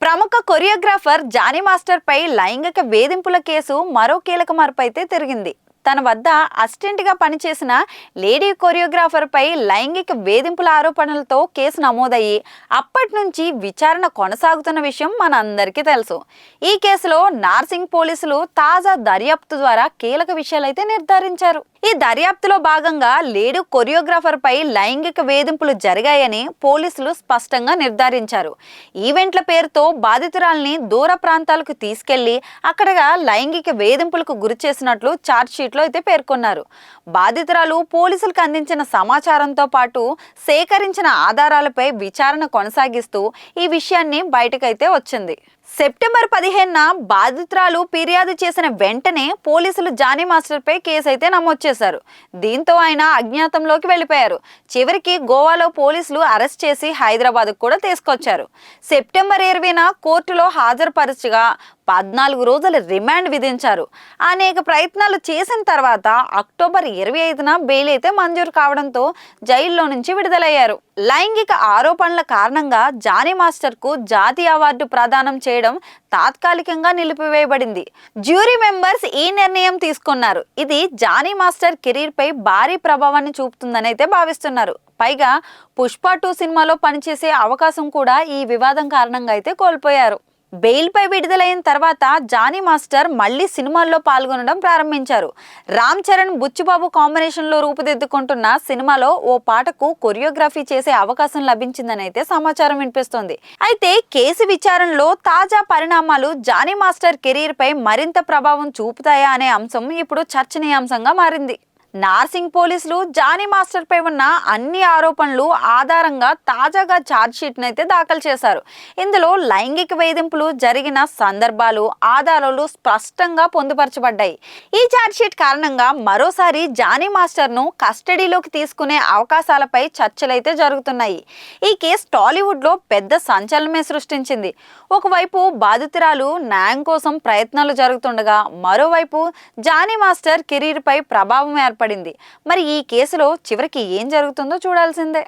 ప్రముఖ choreographer Johnny master పై లైంగిక వేధింపుల కేసు మరో కీలక మార్పు అయితే తిరిగింది. తన వద్ద అసిస్టెంట్గా పనిచేసిన లేడీ కొరియోగ్రాఫర్ పై లైంగిక వేధింపుల ఆరోపణలతో కేసు నమోదయ్యి అప్పటి నుంచి విచారణ కొనసాగుతున్న విషయం మనందరికీ తెలుసు. ఈ కేసులో నార్సింగ్ పోలీసులు తాజా దర్యాప్తు ద్వారా కీలక విషయాలైతే నిర్ధారించారు. ఈ దర్యాప్తులో భాగంగా లేడీ కొరియోగ్రాఫర్ పై లైంగిక వేధింపులు జరిగాయని పోలీసులు స్పష్టంగా నిర్ధారించారు. ఈవెంట్ల పేరుతో బాధితురాల్ని దూర ప్రాంతాలకు తీసుకెళ్లి అక్కడ లైంగిక వేధింపులకు గురి చేసినట్లు ఛార్జ్షీట్లో అయితే పేర్కొన్నారు. బాధితురాలు పోలీసులకు అందించిన సమాచారంతో పాటు సేకరించిన ఆధారాలపై విచారణ కొనసాగిస్తూ ఈ విషయాన్ని బయటకైతే వచ్చింది. సెప్టెంబర్ 15న బాధితురాలు ఫిర్యాదు చేసిన వెంటనే పోలీసులు జానీ మాస్టర్ పై కేసు అయితే నమోదు చేశారు. దీంతో ఆయన అజ్ఞాతంలోకి వెళ్ళిపోయారు. చివరికి గోవాలో పోలీసులు అరెస్ట్ చేసి హైదరాబాద్కు కూడా తీసుకొచ్చారు. సెప్టెంబర్ 20న కోర్టులో హాజరుపరచగా 14 రోజుల రిమాండ్ విధించారు. అనేక ప్రయత్నాలు చేసిన తర్వాత అక్టోబర్ 25న బెయిల్ అయితే మంజూరు కావడంతో జైల్లో నుంచి విడుదలయ్యారు. లైంగిక ఆరోపణల కారణంగా జానీ మాస్టర్ కు జాతీయ అవార్డు ప్రదానం చేయడం తాత్కాలికంగా నిలిపివేయబడింది. జ్యూరీ మెంబర్స్ ఈ నిర్ణయం తీసుకున్నారు. ఇది జానీ మాస్టర్ కెరీర్ పై భారీ ప్రభావాన్ని చూపుతుందని అయితే భావిస్తున్నారు. పైగా పుష్ప 2 సినిమాలో పనిచేసే అవకాశం కూడా ఈ వివాదం కారణంగా అయితే కోల్పోయారు. బెయిల్ పై విడుదలైన తర్వాత జానీ మాస్టర్ మళ్లీ సినిమాల్లో పాల్గొనడం ప్రారంభించారు. రామ్ చరణ్, బుచ్చిబాబు కాంబినేషన్ లో రూపుదిద్దుకుంటున్న సినిమాలో ఓ పాటకు కొరియోగ్రఫీ చేసే అవకాశం లభించిందని అయితే సమాచారం వినిపిస్తోంది. అయితే కేసు విచారణలో తాజా పరిణామాలు జానీ మాస్టర్ కెరీర్ పై మరింత ప్రభావం చూపుతాయా అనే అంశం ఇప్పుడు చర్చనీయాంశంగా మారింది. నార్సింగ్ పోలీసులు జానీ మాస్టర్ పై ఉన్న అన్ని ఆరోపణలు ఆధారంగా తాజాగా ఛార్జ్షీట్ అయితే దాఖలు చేశారు. ఇందులో లైంగిక వేధింపులు జరిగిన సందర్భాలు, ఆధారాలు స్పష్టంగా పొందుపరచబడ్డాయి. ఈ ఛార్జ్షీట్ కారణంగా మరోసారి జానీ మాస్టర్ ను కస్టడీలోకి తీసుకునే అవకాశాలపై చర్చలైతే జరుగుతున్నాయి. ఈ కేసు టాలీవుడ్ లో పెద్ద సంచలనమే సృష్టించింది. ఒకవైపు బాధితురాలు న్యాయం కోసం ప్రయత్నాలు జరుగుతుండగా, మరోవైపు జానీ మాస్టర్ కెరీర్ పై ప్రభావం ఏర్పడింది. మరి ఈ కేసులో చివరికి ఏం జరుగుతుందో చూడాల్సిందే.